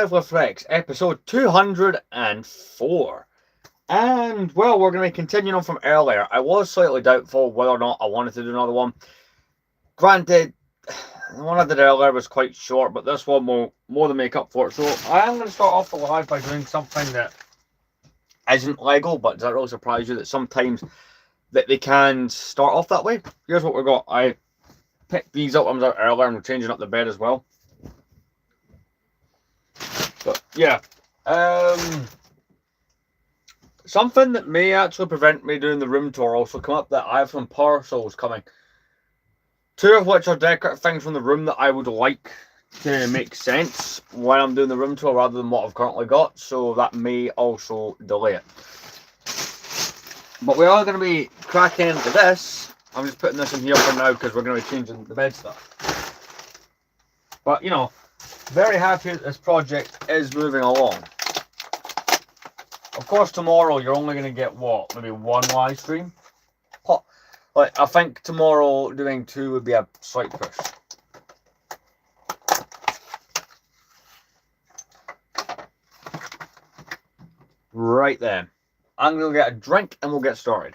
with Rex, episode 204. And, well, we're going to be continuing on from earlier. I was slightly doubtful whether or not I wanted to do another one. Granted, the one I did earlier was quite short, but this one will more than make up for it. So I am going to start off the live by doing something that isn't Lego, but does that really surprise you that sometimes that they can start off that way? Here's what we got. I picked these up earlier and we're changing up the bed as well. But yeah, something that may actually prevent me doing the room tour also come up, that I have some parcels coming. Two of which are decorative things from the room that I would like to make sense when I'm doing the room tour rather than what I've currently got, so that may also delay it. But we are going to be cracking into this. I'm just putting this in here for now because we're going to be changing the bed stuff. But, you know, very happy that this project is moving along. Of course, tomorrow you're only going to get, what, maybe one live stream? Like, I think tomorrow doing two would be a slight push. Right then. I'm going to get a drink and we'll get started.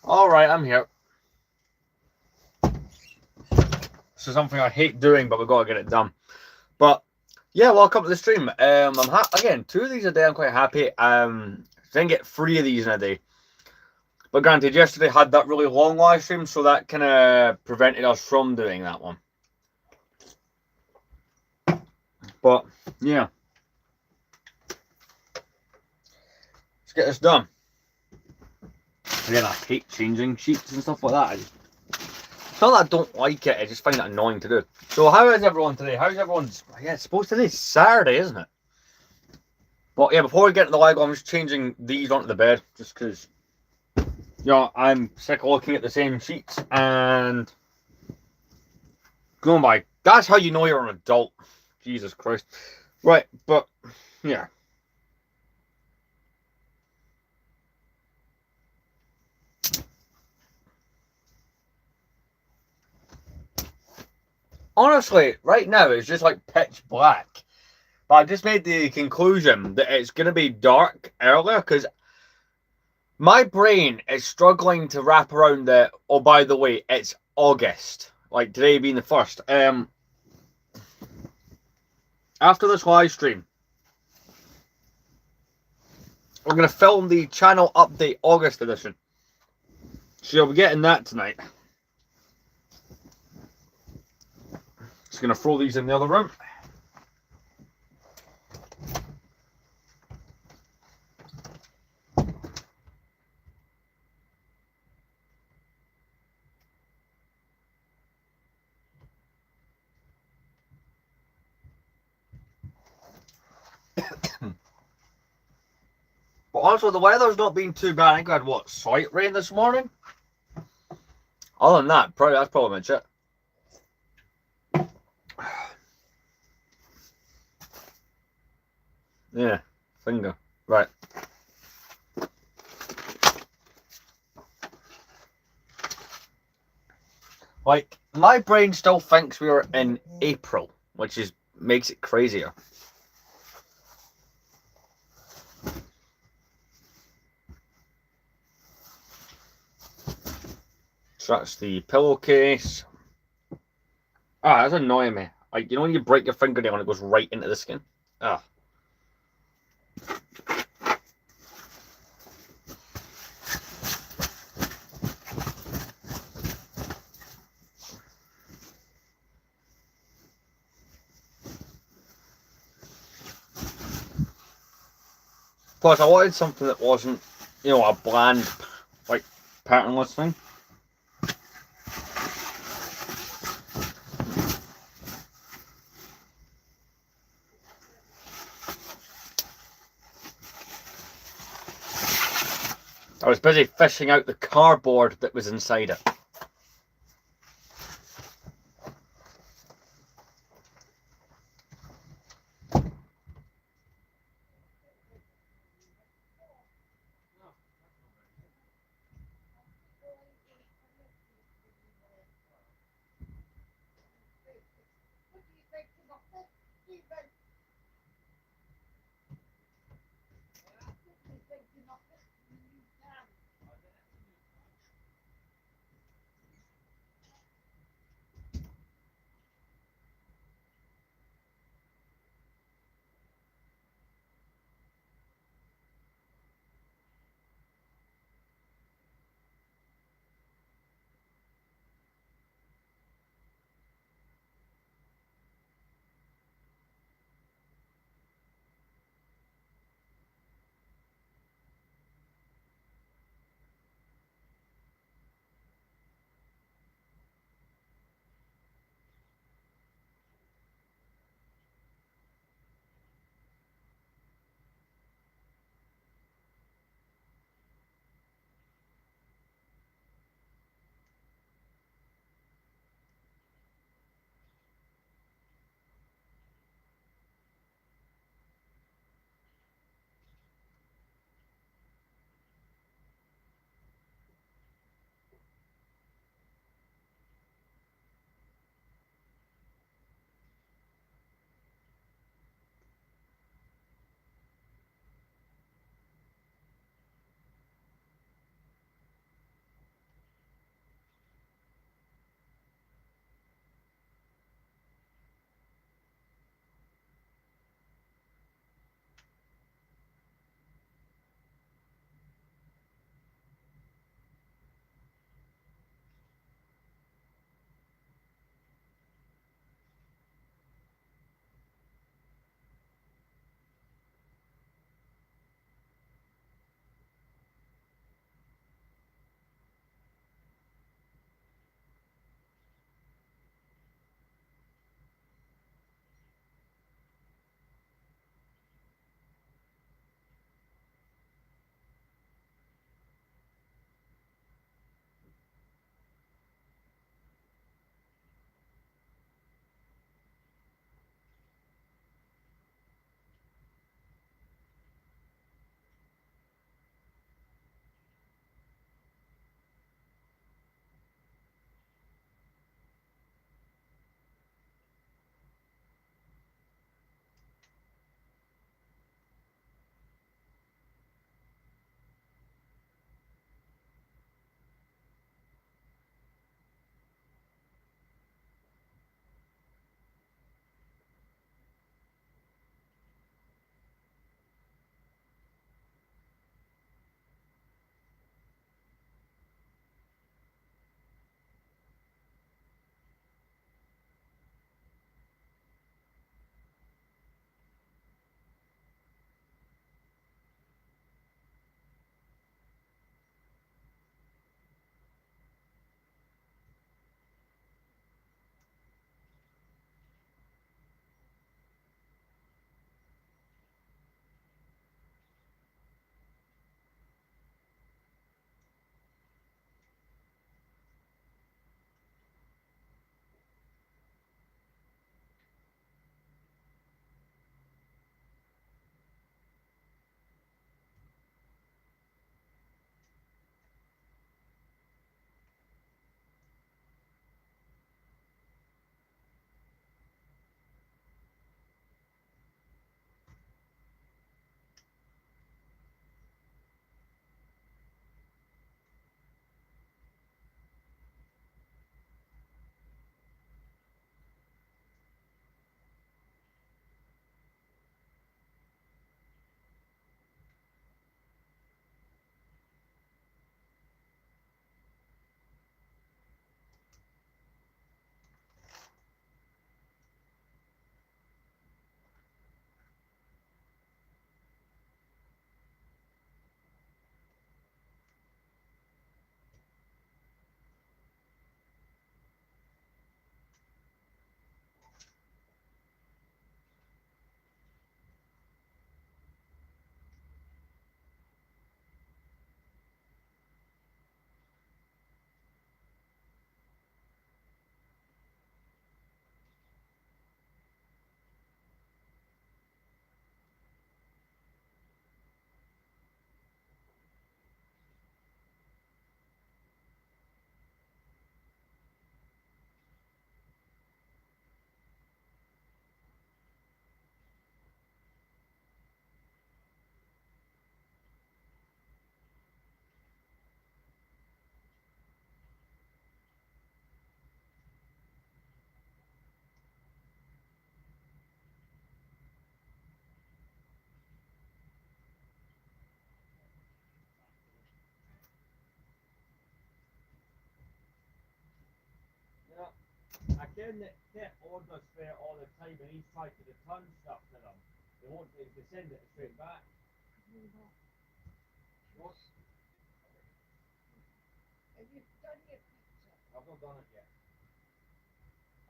Alright, I'm here. This is something I hate doing, but we've got to get it done. But, yeah, welcome to the stream. Again, 2 of these a day, I'm quite happy. Didn't get 3 of these in a day. But granted, yesterday had that really long live stream, so that kind of prevented us from doing that one. But, yeah. Let's get this done. Again, I hate changing sheets and stuff like that. It's not that I don't like it, I just find it annoying to do. So how is everyone today? How's everyone's... Yeah, it's supposed to be Saturday, isn't it? But yeah, before we get into the Lego, I'm just changing these onto the bed, just because, you know, I'm sick of looking at the same sheets and going by. That's how you know you're an adult. Jesus Christ. Right, but yeah. Honestly, right now it's just like pitch black. But I just made the conclusion that it's going to be dark earlier because my brain is struggling to wrap around the, oh, by the way, it's August. Like today being the 1st. After this live stream, we're going to film the channel update August edition. So you'll be getting that tonight. Just going to throw these in the other room. But honestly, the weather's not been too bad. I think I had, what, slight rain this morning? Other than that, that's probably much it. Yeah, finger. Right. Like, my brain still thinks we are in April, which is makes it crazier. So that's the pillowcase. Ah, that's annoying me. Like, you know when you break your fingernail and it goes right into the skin? Ah. Plus, I wanted something that wasn't, you know, a bland, like, patternless thing. I was busy fishing out the cardboard that was inside it. I can get orders for it all the time, and he's trying to return stuff to them. They won't. They send it straight back. What? Have you done your pizza? I've not done it yet.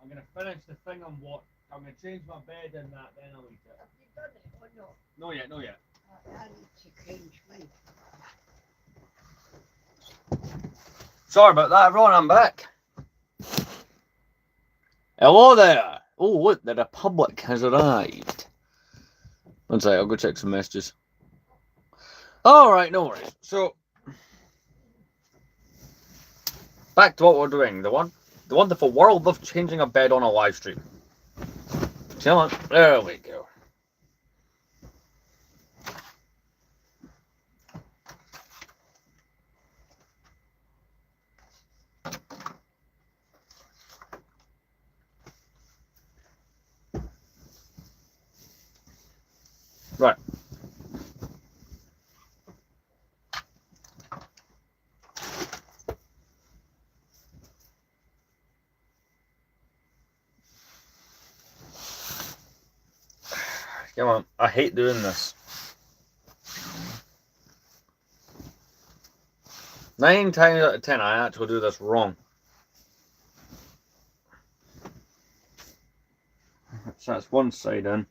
I'm gonna finish the thing I'm watching. I'm gonna change my bed and that, then I'll eat it. Have you done it or not? No yet, no yet. I need to change mine. Sorry about that, everyone. I'm back. Hello there. Oh, look, the Republic has arrived. One sec, I'll go check some messages. All right, no worries. So, back to what we're doing. The wonderful world of changing a bed on a live stream. Come on, there we go. Right. Come on, I hate doing this. 9 times out of 10, I actually do this wrong. So that's one side in.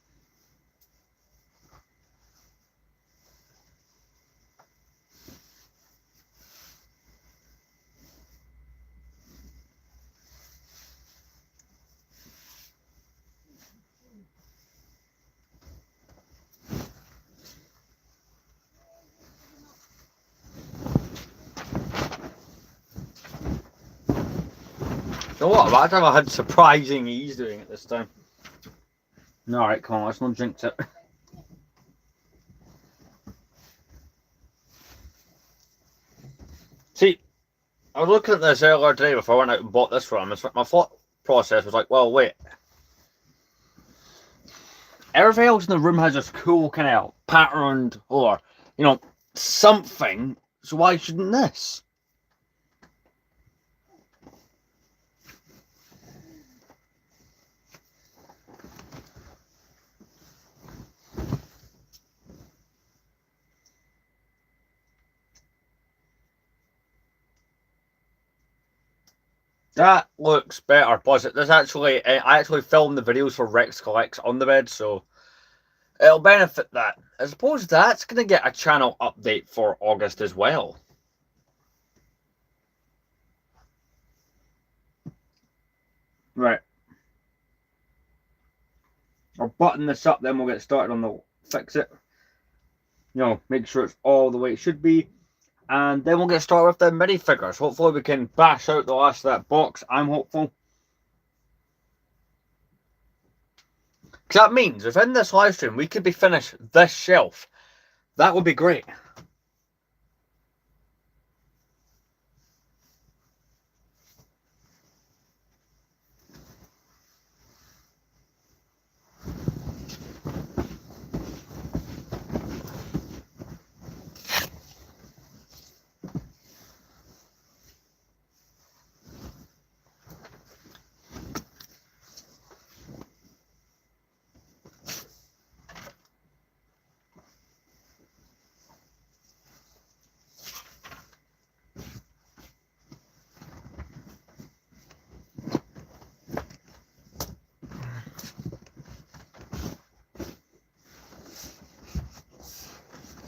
You know what? That time I had surprising ease doing it this time. Alright, come on, let's not jinx it. See, I was looking at this earlier today before I went out and bought this from him. My thought process was like, well, wait. Everything else in the room has this cool kind of patterned or, you know, something. So why shouldn't this? That looks better. Plus, I actually filmed the videos for Rex Collects on the bed, so it'll benefit that. I suppose that's going to get a channel update for August as well. Right. I'll button this up, then we'll get started on the fix it. You know, make sure it's all the way it should be. And then we'll get started with the minifigures. Hopefully we can bash out the last of that box. I'm hopeful. Because that means within this live stream, we could be finished this shelf. That would be great.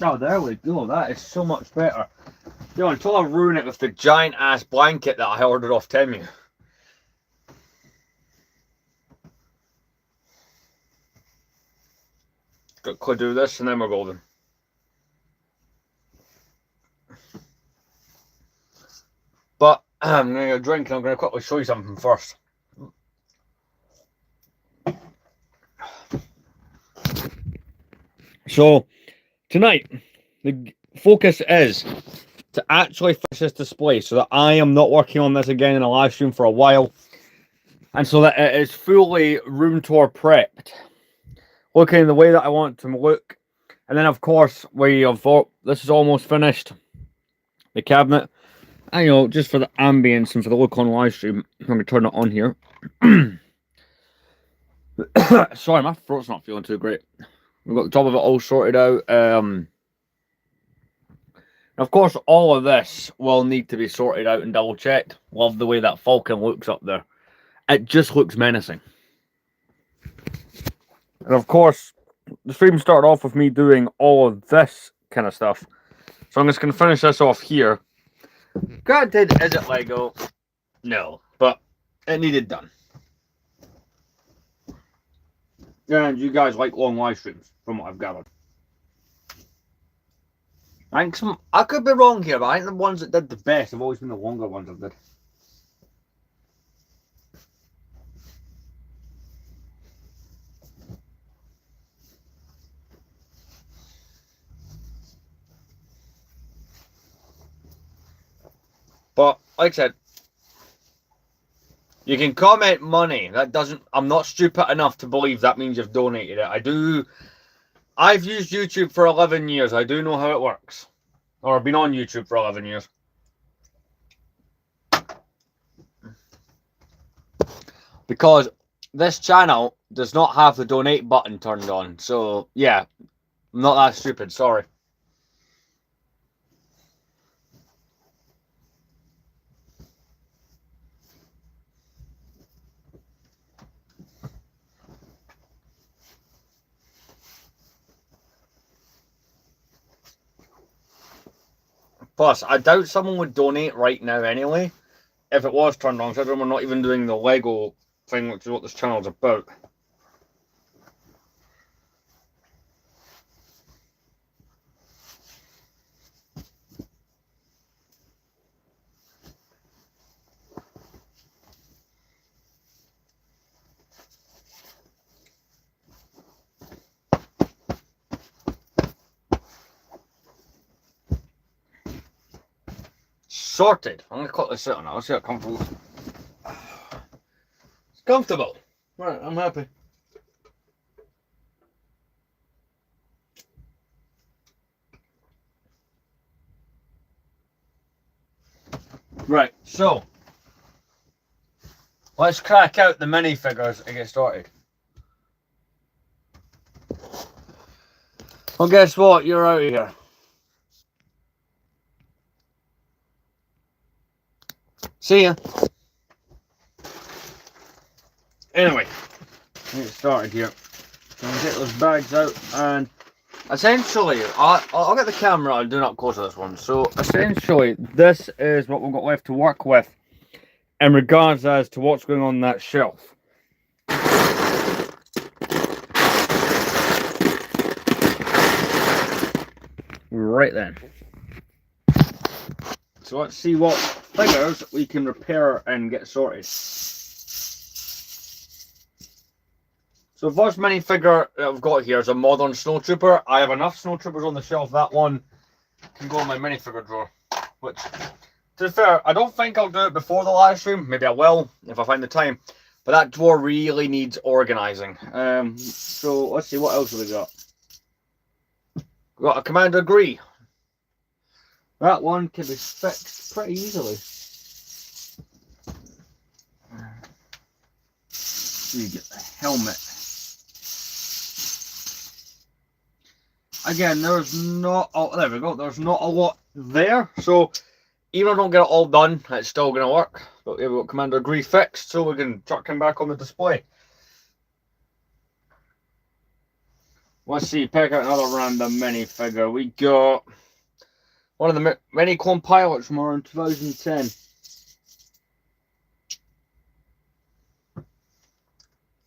Oh, there we go. That is so much better. You know, until I ruin it with the giant ass blanket that I ordered off Temu. Quickly do this and then we're golden. But I'm going to get a drink and I'm going to quickly show you something first. So, tonight, the focus is to actually finish this display so that I am not working on this again in a live stream for a while. And so that it is fully room tour prepped. Looking the way that I want it to look. And then, of course, this is almost finished. The cabinet. you know, just for the ambience and for the look on live stream, I'm going to turn it on here. Sorry, my throat's not feeling too great. We've got the top of it all sorted out. Of course, all of this will need to be sorted out and double checked. Love the way that falcon looks up there. It just looks menacing. And of course, the stream started off with me doing all of this kind of stuff. So I'm just going to finish this off here. Granted, is it Lego? No, but it needed done. And you guys like long live streams, from what I've gathered. I think I could be wrong here, but I think the ones that did the best have always been the longer ones I've did. But, like I said, you can comment money. That doesn't... I'm not stupid enough to believe that means you've donated it. I've used YouTube for 11 years. I do know how it works. Or I've been on YouTube for 11 years. Because this channel does not have the donate button turned on. So, yeah. I'm not that stupid. Sorry. Plus, I doubt someone would donate right now anyway, if it was turned on, considering we're not even doing the Lego thing, which is what this channel's about. Sorted. I'm going to cut this out now. Let's see how comfortable. It's comfortable. Right, I'm happy. Right, so let's crack out the minifigures and get started. Well, guess what? You're out of here. See ya. Anyway, let's get started here. So I'll get those bags out, and essentially, I'll get the camera. I'll do not close to this one. So essentially, this is what we've got left to work with in regards as to what's going on that shelf. Right then. So let's see what figures we can repair and get sorted. So the first minifigure that I've got here is a modern snowtrooper. I have enough snowtroopers on the shelf. That one can go in my minifigure drawer. Which, to be fair, I don't think I'll do it before the live stream. Maybe I will if I find the time. But that drawer really needs organising. So let's see, what else have we got? We've got a Commander Gree. That one can be fixed pretty easily. You get the helmet. Again, there's not... Oh, there we go. There's not a lot there. So, even if I don't get it all done, it's still going to work. But we've got Commander Gree fixed, so we can chuck him back on the display. Let's see, pick out another random minifigure. We got one of the mini clone pilots from around 2010.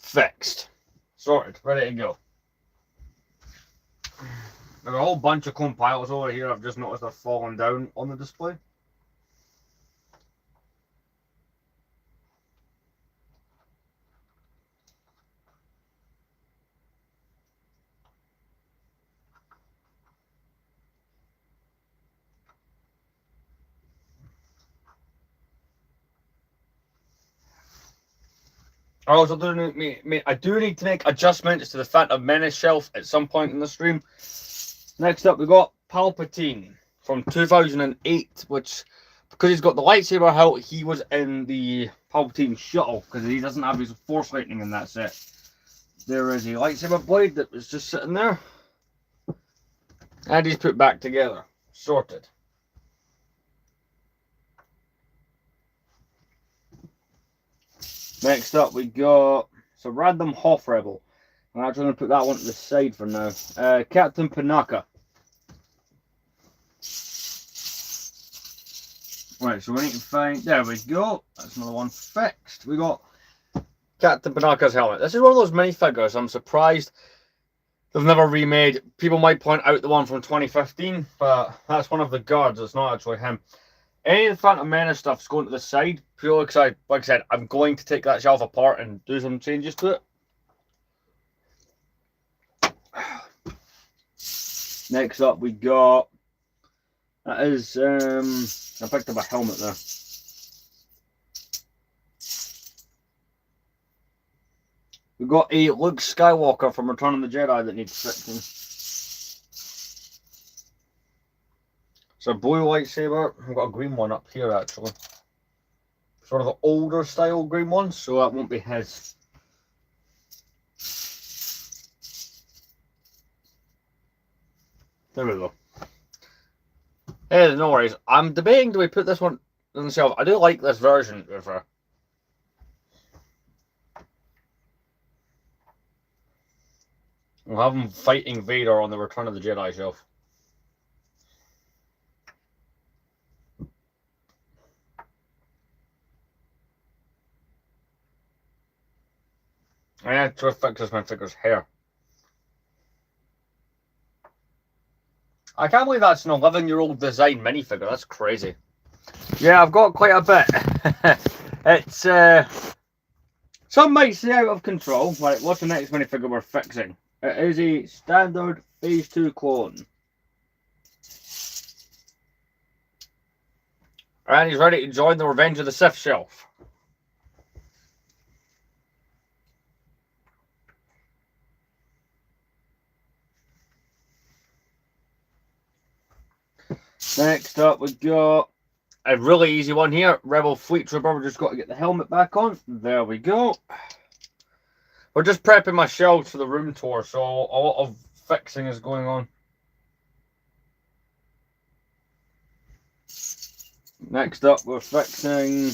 Fixed. Sorted. Ready to go. There's a whole bunch of clone pilots over here. I've just noticed they're falling down on the display. I also do need to make adjustments to the Phantom Menace shelf at some point in the stream. Next up, we got Palpatine from 2008, which because he's got the lightsaber hilt, he was in the Palpatine shuttle, because he doesn't have his Force lightning in that set. There is a lightsaber blade that was just sitting there. And he's put back together. Sorted. Next up we got some random Hoth Rebel. I'm actually going to put that one to the side for now. Captain Panaka. Right, so we need to find... There we go. That's another one fixed. We got Captain Panaka's helmet. This is one of those minifigures. I'm surprised they've never remade. People might point out the one from 2015, but that's one of the guards. It's not actually him. Any of the Phantom Menace stuff's going to the side. Purely because, like I said, I'm going to take that shelf apart and do some changes to it. Next up, we got... That is... I picked up a helmet there. We've got a Luke Skywalker from Return of the Jedi that needs fixing. It's a blue lightsaber. We've got a green one up here, actually. Sort of an older style green one, so that won't be his. There we go. Hey, no worries. I'm debating, do we put this one on the shelf? I do like this version of her. We'll have him fighting Vader on the Return of the Jedi shelf. I had to fix this minifigure's hair. I can't believe that's an 11-year-old design minifigure. That's crazy. Yeah, I've got quite a bit. It's, some might say out of control. Right, what's the next minifigure we're fixing? It is a standard Phase 2 clone. And he's ready to join the Revenge of the Sith shelf. Next up, we've got a really easy one here. Rebel Fleet Trooper. We've just got to get the helmet back on. There we go. We're just prepping my shelves for the room tour, so a lot of fixing is going on. Next up, we're fixing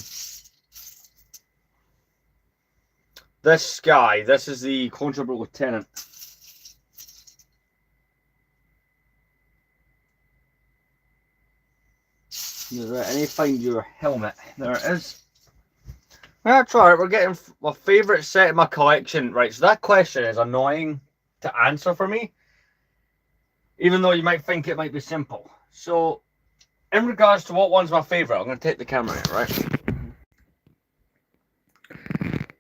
this guy. This is the Clone Trooper Lieutenant. Right, I need to find your helmet. There it is. That's alright, we're getting my favourite set in my collection. Right, so that question is annoying to answer for me. Even though you might think it might be simple. So, in regards to what one's my favourite, I'm going to take the camera here, right?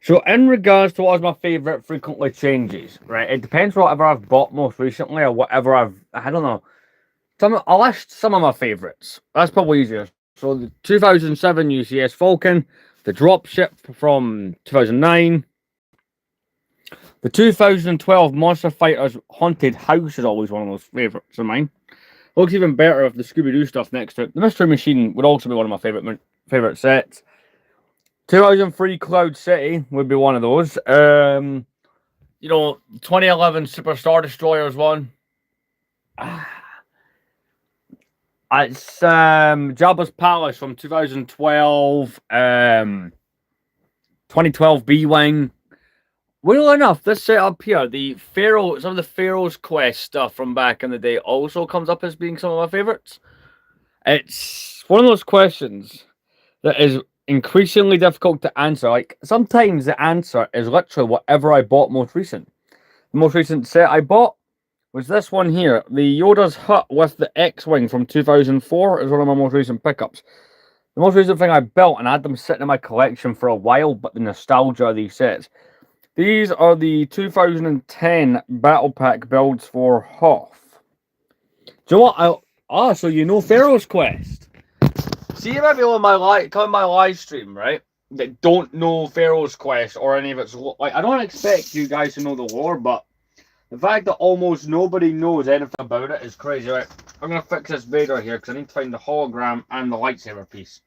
So, in regards to what is my favourite frequently changes, right? It depends on whatever I've bought most recently or whatever I don't know. I'll list some of my favourites. That's probably easier. So the 2007 UCS Falcon, the dropship from 2009, the 2012 Monster Fighters Haunted House is always one of those favourites of mine. Looks even better with the Scooby-Doo stuff next to it. The Mystery Machine would also be one of my favourite sets. 2003 Cloud City would be one of those. You know, 2011 Super Star Destroyers one. It's Jabba's Palace from 2012, 2012 B-Wing. Weirdly enough, this set up here, the Pharaoh, some of the Pharaoh's Quest stuff from back in the day also comes up as being some of my favourites. It's one of those questions that is increasingly difficult to answer. Like, sometimes the answer is literally whatever I bought most recent. The most recent set I bought was this one here. The Yoda's Hut with the X-Wing from 2004 is one of my most recent pickups. The most recent thing I built, and I had them sitting in my collection for a while, but the nostalgia of these sets. These are the 2010 Battle Pack builds for Hoth. Do you know what? So you know Pharaoh's Quest. See, if people on my live stream, right, that don't know Pharaoh's Quest or any of its... Like, I don't expect you guys to know the lore, but The fact that almost nobody knows anything about it is crazy. Right, I'm going to fix this Vader here because I need to find the hologram and the lightsaber piece.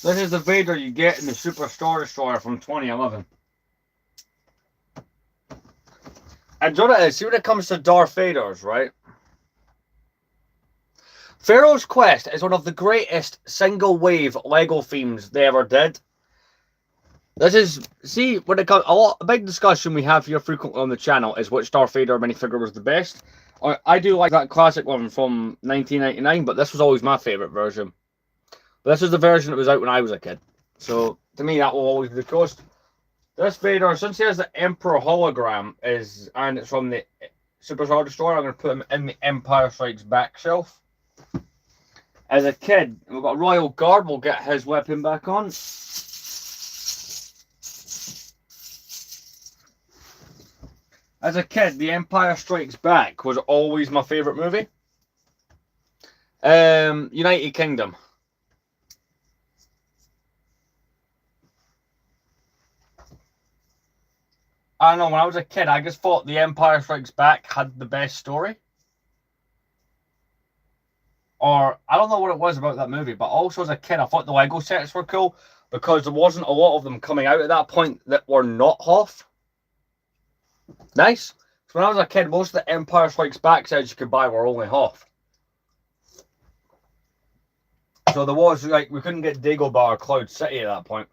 This is the Vader you get in the Super Star Destroyer from 2011. And do you know what it is? See, when it comes to Darth Vader's, right? Pharaoh's Quest is one of the greatest single wave Lego themes they ever did. This is, see, when it comes, a big discussion we have here frequently on the channel is which Darth Vader minifigure was the best. I do like that classic one from 1999, but this was always my favourite version. But this is the version that was out when I was a kid. So, to me, that will always be the coast. This Vader, since he has the Emperor hologram, and it's from the Super Star Destroyer, I'm going to put him in the Empire Strikes Back shelf. As a kid, we've got a Royal Guard, we'll get his weapon back on. As a kid, The Empire Strikes Back was always my favourite movie. United Kingdom. I don't know, when I was a kid, I just thought The Empire Strikes Back had the best story. Or, I don't know what it was about that movie, but also as a kid, I thought the Lego sets were cool because there wasn't a lot of them coming out at that point that were not Hoth. Nice. So when I was a kid, most of the Empire Strikes Back sets you could buy were only Hoth. So there was, like, we couldn't get Dagobah or Cloud City at that point.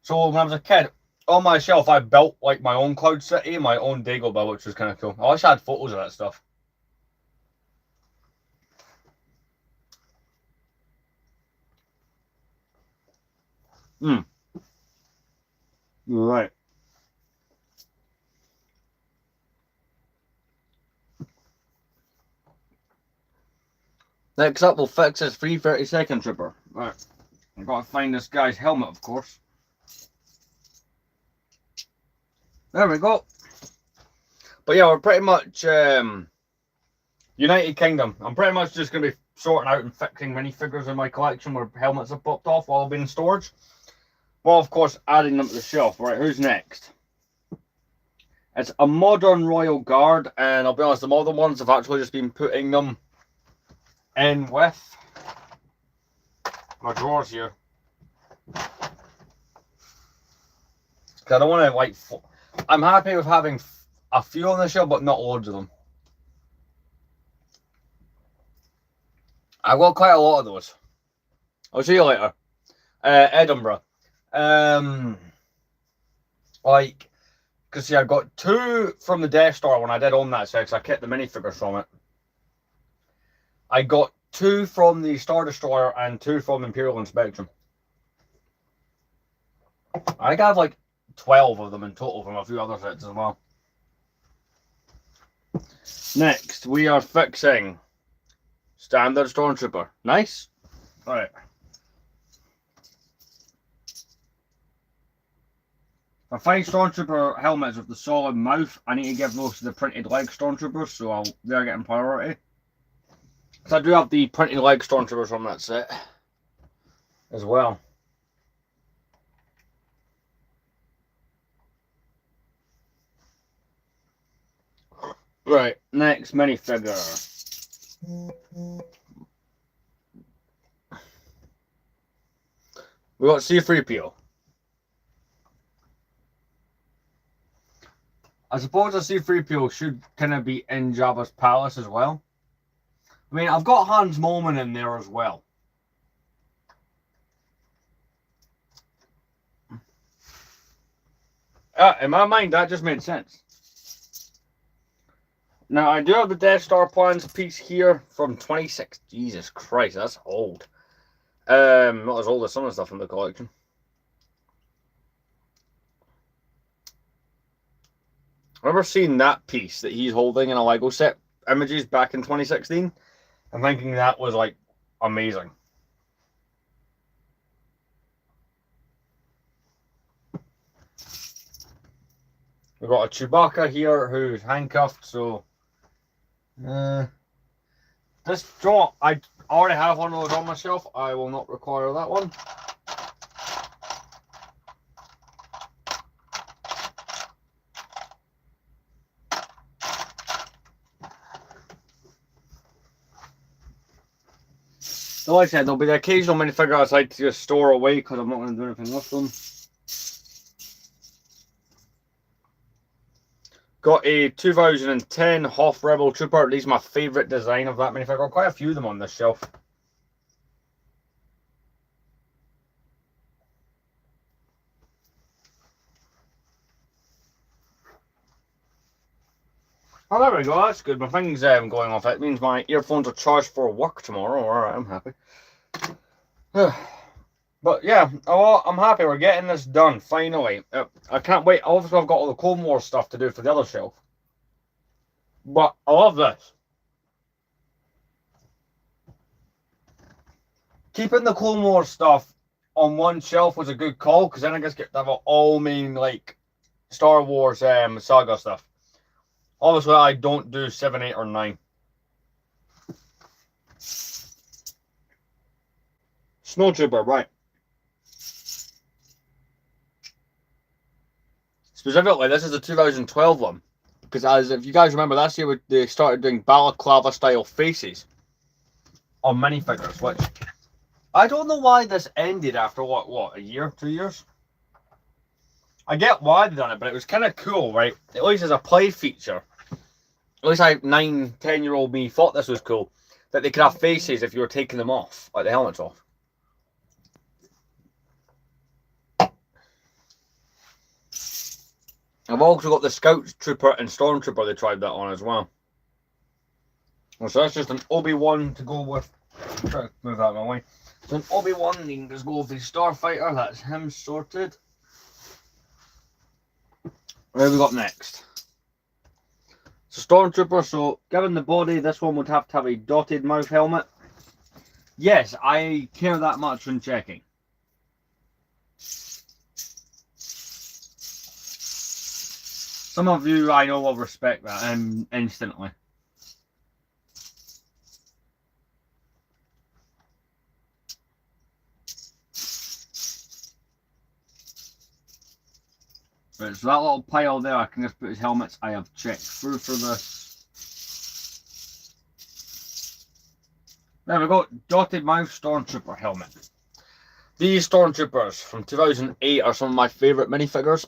So when I was a kid, on my shelf, I built like my own Cloud City, my own Dagobah, which was kind of cool. I wish I had photos of that stuff. Right. Next up, we'll fix this 332nd Trooper. Right. I've got to find this guy's helmet, of course. There we go. But yeah, we're pretty much United Kingdom. I'm pretty much just going to be sorting out and fixing minifigures in my collection where helmets have popped off while I've been in storage. Well, of course, adding them to the shelf. Right, who's next? It's a modern Royal Guard, and I'll be honest, the modern ones have actually just been putting them in with my drawers here. Because I don't want to, like, I'm happy with having a few on the shelf, but not loads of them. I've got quite a lot of those. I'll see you later. Edinburgh. Like, because see, I got 2 from the Death Star when I did own that set, because I kept the minifigures from it. I got 2 from the Star Destroyer and 2 from Imperial and Spectrum. I think I have like 12 of them in total from a few other sets as well. Next, we are fixing Standard Stormtrooper. Nice. Alright. I find Stormtrooper helmets with the solid mouth. I need to give those to the printed leg Stormtroopers, so they're getting priority. So I do have the printed leg Stormtroopers from that set as well. Right, next minifigure. We got C-3PO. I suppose a C-3PO should kind of be in Jabba's palace as well. I mean, I've got Hans Moleman in there as well. In my mind, that just made sense. Now, I do have the Death Star plans piece here from 26. Jesus Christ, that's old. Not as old as some of the stuff in the collection. I remember seeing that piece that he's holding in a Lego set images back in 2016 and thinking that was like amazing. We've got a Chewbacca here who's handcuffed, so this draw, I already have one of those on my shelf. I will not require that one. So like I said, there'll be the occasional minifigure I decide to just store away because I'm not going to do anything with them. Got a 2010 Hoth Rebel Trooper. These are my favourite design of that minifigure. Got quite a few of them on this shelf. Oh, there we go. That's good. My thing's going off. It means my earphones are charged for work tomorrow. Alright, I'm happy. But yeah, I'm happy we're getting this done, finally. I can't wait. Obviously, I've got all the Clone Wars stuff to do for the other shelf. But I love this. Keeping the Clone Wars stuff on one shelf was a good call, because then I just get to have all main, like, Star Wars saga stuff. Obviously, I don't do 7, 8, or 9. Snowtrooper, right. Specifically, this is the 2012 one. Because as if you guys remember, last year they started doing balaclava style faces on minifigures, which I don't know why this ended after what, a year, 2 years? I get why they done it, but it was kind of cool, right? At least as a play feature. At least 9, 10-year-old me thought this was cool. That they could have faces if you were taking them off, like the helmets off. I've also got the Scout Trooper and Stormtrooper. They tried that on as well. So that's just an Obi-Wan to go with. I'm trying to move out of my way. So an Obi-Wan, you can just go with the Starfighter. That's him sorted. What have we got next? So Stormtrooper. So given the body, this one would have to have a dotted mouth helmet. Yes, I care that much when checking. Some of you I know will respect that instantly. Right, so that little pile there, I can just put his helmets. I have checked through for this. There we go, dotted mouth Stormtrooper helmet. These Stormtroopers from 2008 are some of my favourite minifigures.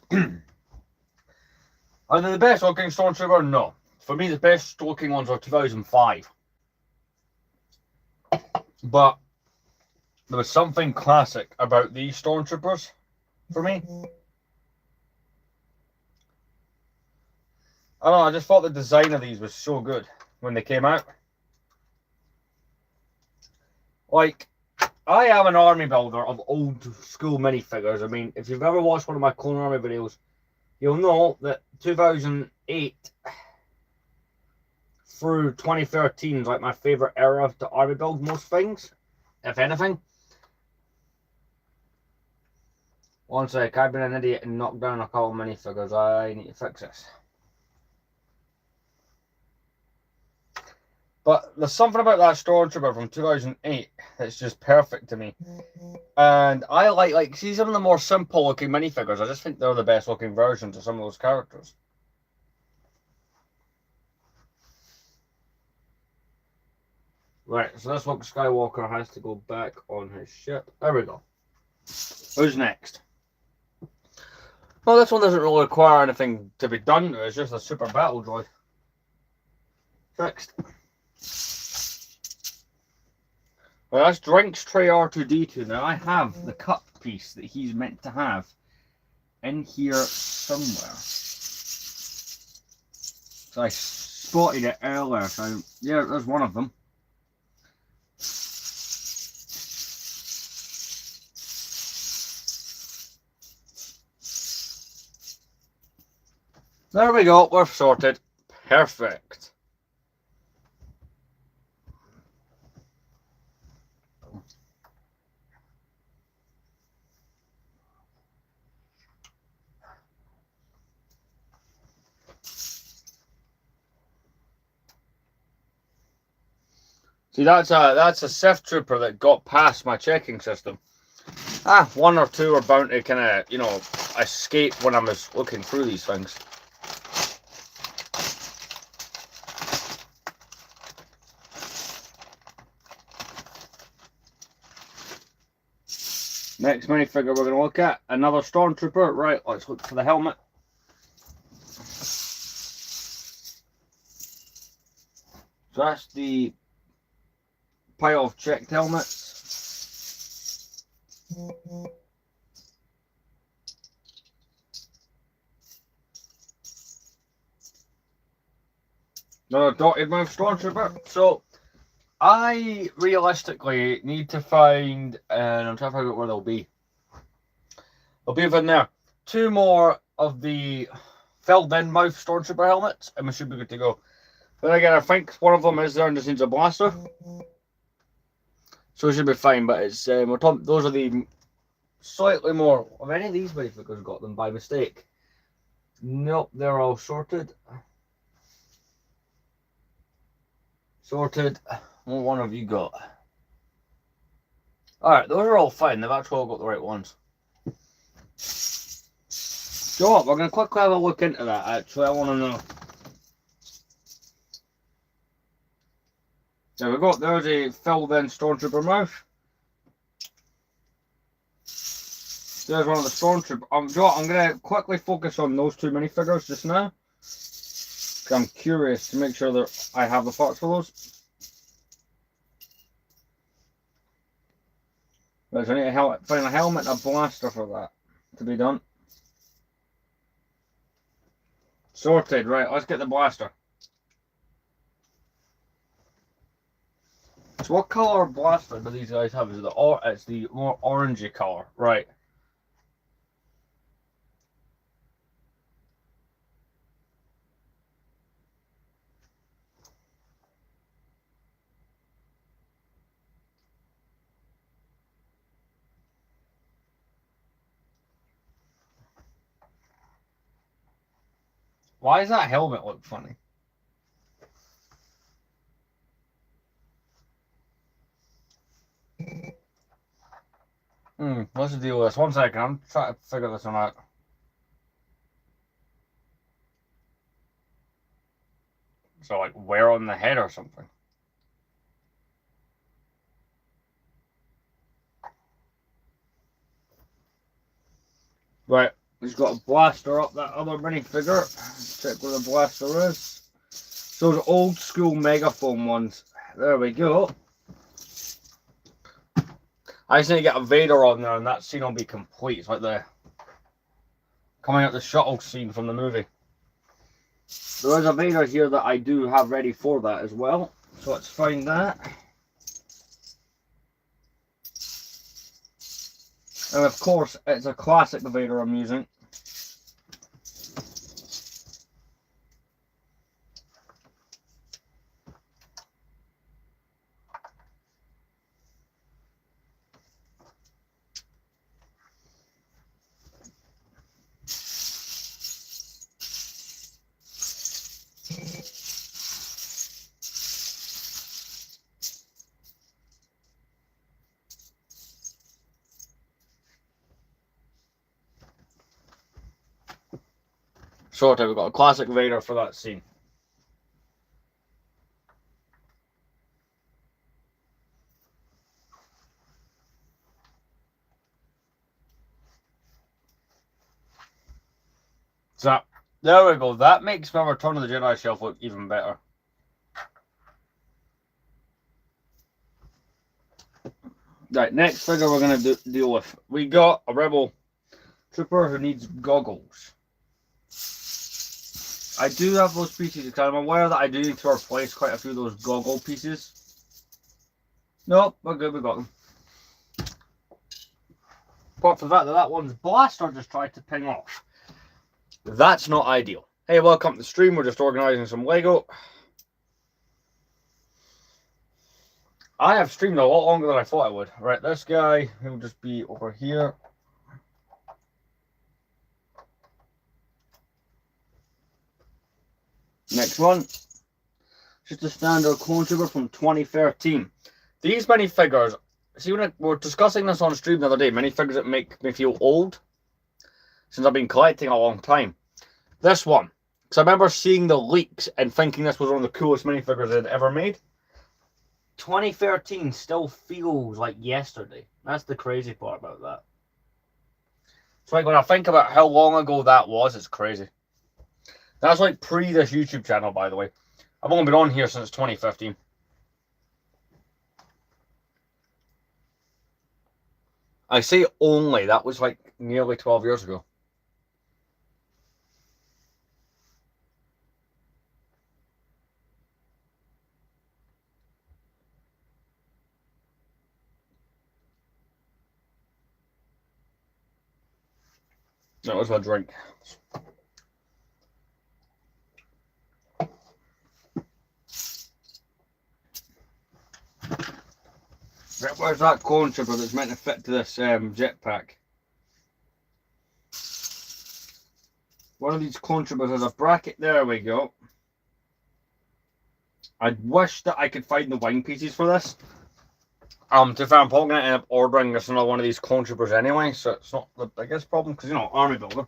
Are they the best looking Stormtrooper? No. For me, the best looking ones are 2005. But there was something classic about these Stormtroopers for me. I don't know, I just thought the design of these was so good when they came out. Like, I am an army builder of old school minifigures. I mean, if you've ever watched one of my Clone Army videos, you'll know that 2008 through 2013 is like my favourite era to army build most things, if anything. One sec, I've been an idiot and knocked down a couple minifigures. I need to fix this. But there's something about that Stormtrooper from 2008 that's just perfect to me. And I like see some of the more simple looking minifigures. I just think they're the best looking versions of some of those characters. Right, so this Luke Skywalker has to go back on his ship. There we go. Who's next? Well, this one doesn't really require anything to be done to it. It's just a super battle droid. Fixed. Well, that's Drinks Tray R2D2. Now, I have the cup piece that he's meant to have in here somewhere. So I spotted it earlier. So, yeah, there's one of them. There we go. We're sorted. Perfect. See, that's a Sith trooper that got past my checking system. One or two are bound to kind of, you know, escape when I was looking through these things. Next minifigure we're going to look at, another stormtrooper. Right, let's look for the helmet. So that's the pile of checked helmets. Another dotted mouth stormtrooper. So I realistically need to find, and I'm trying to figure out where they'll be. They'll be within there. Two more of the filled in mouth stormtrooper helmets, and we should be good to go. But again, I think one of them is there and just needs a blaster. So it should be fine, but it's we're talking, those are the slightly more. Have any of these minifigures got them by mistake? Nope, they're all sorted. Sorted. What one have you got? Alright, those are all fine. They've actually all got the right ones. So what, we're going to quickly have a look into that actually. I want to know. There we go. There's a filled in stormtrooper mouth. There's one of the stormtrooper. I'm going to quickly focus on those two minifigures just now. I'm curious to make sure that I have the parts for those. Right, so I need to find a helmet and a blaster for that to be done. Sorted. Right, let's get the blaster. So what colour blaster do these guys have? Is it it's the more orangey colour, right? Why does that helmet look funny? What's the deal with this? 1 second, I'm trying to figure this one out. So, like, wear on the head or something? Right, he's got a blaster up that other minifigure. Check where the blaster is. So the old school megaphone ones. There we go. I just need to get a Vader on there and that scene will be complete. It's like the coming out the shuttle scene from the movie. There is a Vader here that I do have ready for that as well. So let's find that. And of course, it's a classic Vader I'm using. Sorted, we've got a classic Vader for that scene. So, there we go. That makes my Return of the Jedi shelf look even better. Right, next figure we're going to deal with. We got a Rebel Trooper who needs goggles. I do have those pieces because I'm aware that I do need to replace quite a few of those goggle pieces. Nope, we're good, we got them. Apart from that one's blaster just tried to ping off. That's not ideal. Hey, welcome to the stream. We're just organising some Lego. I have streamed a lot longer than I thought I would. Right, this guy, he'll just be over here. Next one. Just a standard clone trooper from 2013. These minifigures, see when we were discussing this on stream the other day, minifigures that make me feel old, since I've been collecting a long time. This one, because I remember seeing the leaks and thinking this was one of the coolest minifigures they'd ever made. 2013 still feels like yesterday. That's the crazy part about that. It's like when I think about how long ago that was, it's crazy. That's like pre this YouTube channel, by the way. I've only been on here since 2015. I say only, that was like nearly 12 years ago. That was my drink. Where's that clone trooper that's meant to fit to this jetpack? One of these clone troopers has a bracket. There we go. I wish that I could find the wing pieces for this. To be fair, I'm probably going to end up ordering this another one of these clone troopers anyway, so it's not the biggest problem, because, you know, army builder.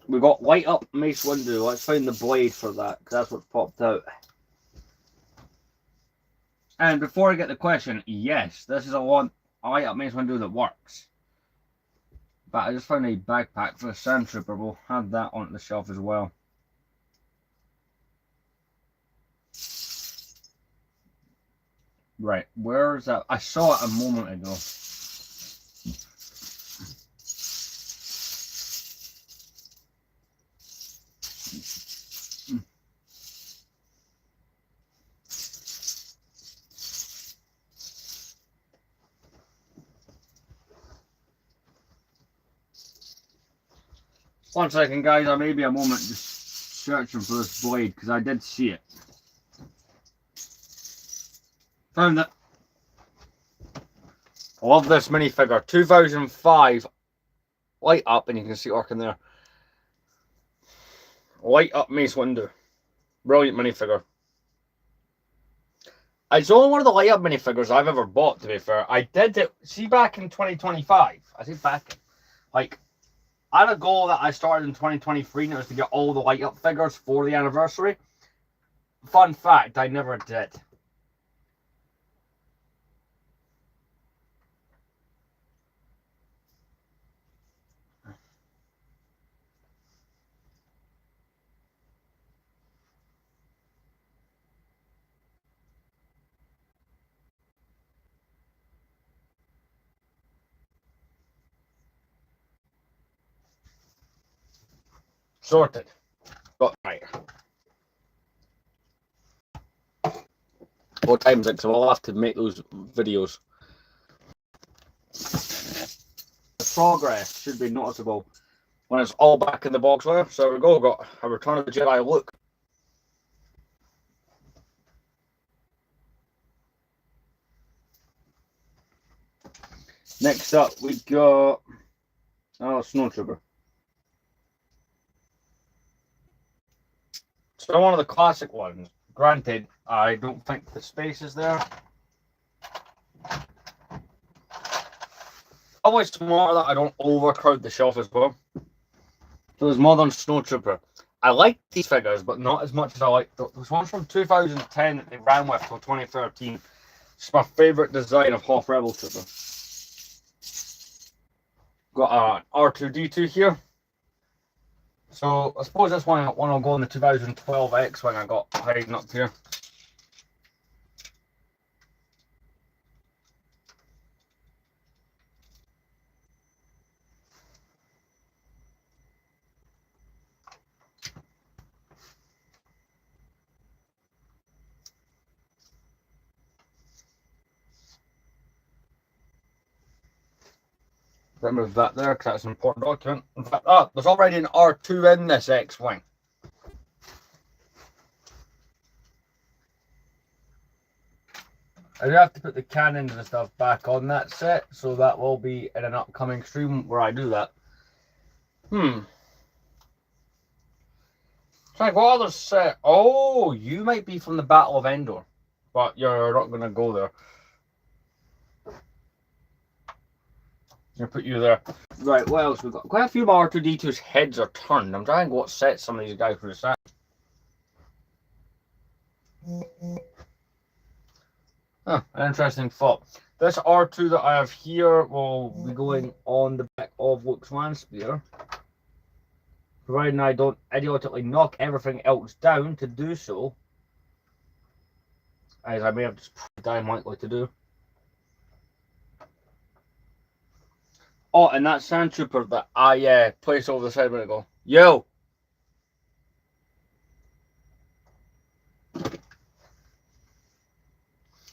We got light up Mace Windu. Let's find the blade for that, because that's what's popped out. And before I get the question, yes, this is a light up Mace Windu that works. But I just found a backpack for the Sand Trooper. We'll add that onto the shelf as well. Right, where's that? I saw it a moment ago. One second, guys. I may be a moment just searching for this blade because I did see it. Found it. I love this minifigure. 2005. Light up, and you can see Orc in there. Light up Mace Windu. Brilliant minifigure. It's only one of the light up minifigures I've ever bought, to be fair. I did it, see, back in 2025. I say back, like, I had a goal that I started in 2023, and it was to get all the light up figures for the anniversary. Fun fact, I never did. Sorted. Got right. What time is it? Because I'll have to make those videos. The progress should be noticeable when it's all back in the box there. So there we go. We've got a Return of the Jedi look. Next up, we got Snowtrooper. So one of the classic ones. Granted, I don't think the space is there. Always smarter that I don't overcrowd the shelf as well. So there's Modern Snowtrooper. I like these figures, but not as much as I like those ones from 2010 that they ran with till 2013. It's my favourite design of Hoth Rebel Trooper. Got an R2-D2 here. So I suppose this one will go in the 2012 X-Wing I got hiding up here. Remove that there because that's an important document. In fact, there's already an R2 in this X-Wing. I do have to put the cannons and stuff back on that set, so that will be in an upcoming stream where I do that. Like, what other set? Oh, you might be from the Battle of Endor, but you're not going to go there. I'm going to put you there. Right, what else we got? Quite a few more R2-D2's heads are turned. I'm trying to what set some of these guys would have sat. Huh, an interesting thought. This R2 that I have here will be going on the back of Luke's land spear, providing I don't idiotically knock everything else down to do so, as I may have just damn likely to do. Oh, and that sand trooper that I placed over the side a minute ago. Yo!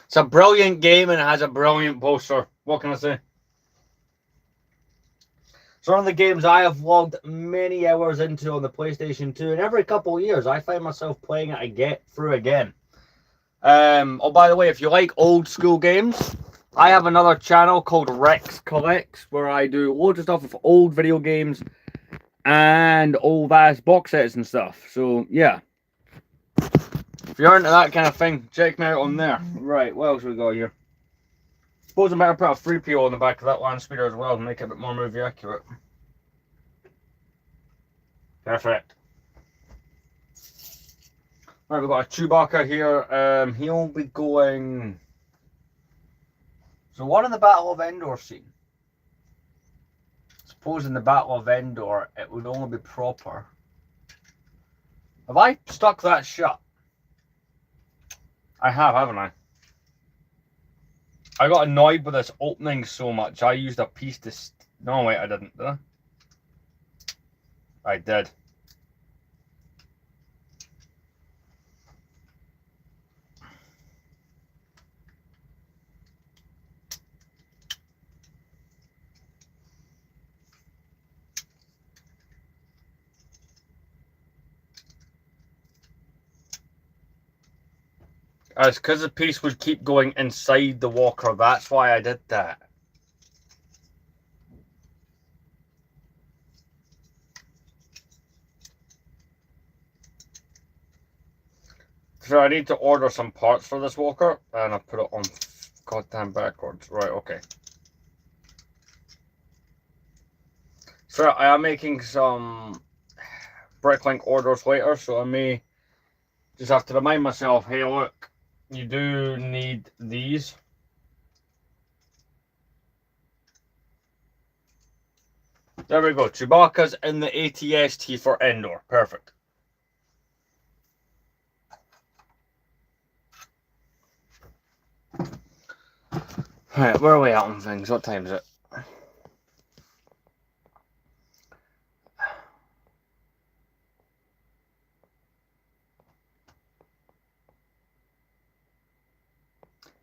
It's a brilliant game and it has a brilliant poster. What can I say? It's one of the games I have logged many hours into on the PlayStation 2, and every couple of years I find myself playing it through again. Oh, by the way, if you like old school games, I have another channel called Rex Collects where I do loads of stuff with old video games and old ass box sets and stuff. So, yeah. If you're into that kind of thing, check me out on there. Right, what else we got here? Suppose I better put a 3PO on the back of that land speeder as well and make it a bit more movie accurate. Perfect. Right, we've got a Chewbacca here. He'll be going... So what in the Battle of Endor scene? Suppose in the Battle of Endor it would only be proper. Have I stuck that shut? I have, haven't I? I got annoyed with this opening so much, I used a piece to... No, wait, I didn't, did I? I did. It's because the piece would keep going inside the walker, that's why I did that. So I need to order some parts for this walker, and I put it on goddamn backwards. Right, okay. So I am making some Bricklink orders later, so I may just have to remind myself, hey look, you do need these. There we go, Chewbacca's in the ATST for Endor, perfect. Right, where are we at on things? What time is it?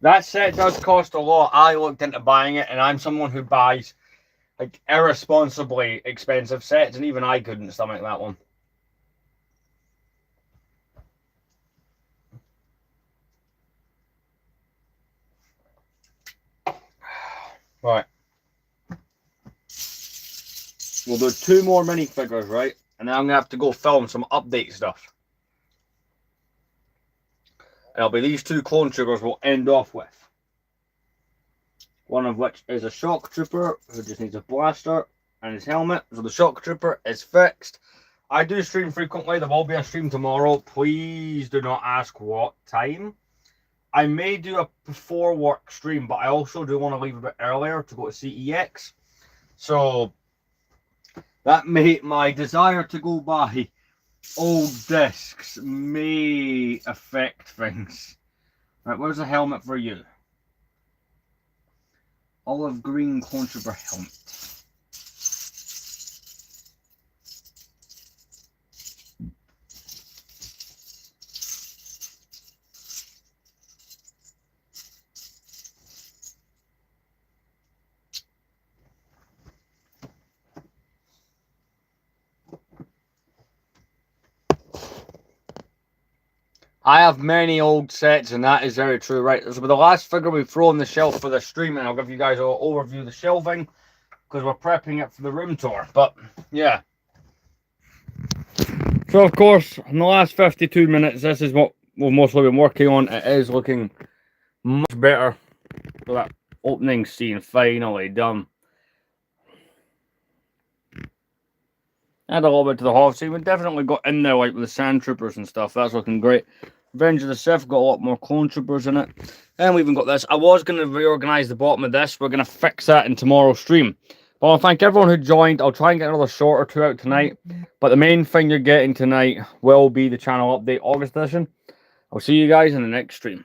That set does cost a lot. I looked into buying it, and I'm someone who buys like irresponsibly expensive sets, and even I couldn't stomach that one. Right. We'll do 2 more minifigures, right? And then I'm going to have to go film some update stuff. And it'll be these 2 clone troopers we'll end off with. One of which is a shock trooper who just needs a blaster and his helmet. So the shock trooper is fixed. I do stream frequently. There will be a stream tomorrow. Please do not ask what time. I may do a before work stream, but I also do want to leave a bit earlier to go to CEX. So that my desire to go buy old discs may affect things. Right, where's the helmet for you? Olive green clone trooper helmet. I have many old sets, and that is very true. Right, this will be the last figure we throw on the shelf for the stream, and I'll give you guys an overview of the shelving because we're prepping it for the room tour. But yeah. So of course, in the last 52 minutes, this is what we've mostly been working on. It is looking much better. So that opening scene finally done. Add a little bit to the half scene. We definitely got in there like with the sand troopers and stuff. That's looking great. Revenge of the Sith got a lot more clone troopers in it. And we even got this. I was going to reorganize the bottom of this. We're going to fix that in tomorrow's stream. But I want to thank everyone who joined. I'll try and get another short or two out tonight. But the main thing you're getting tonight will be the channel update August edition. I'll see you guys in the next stream.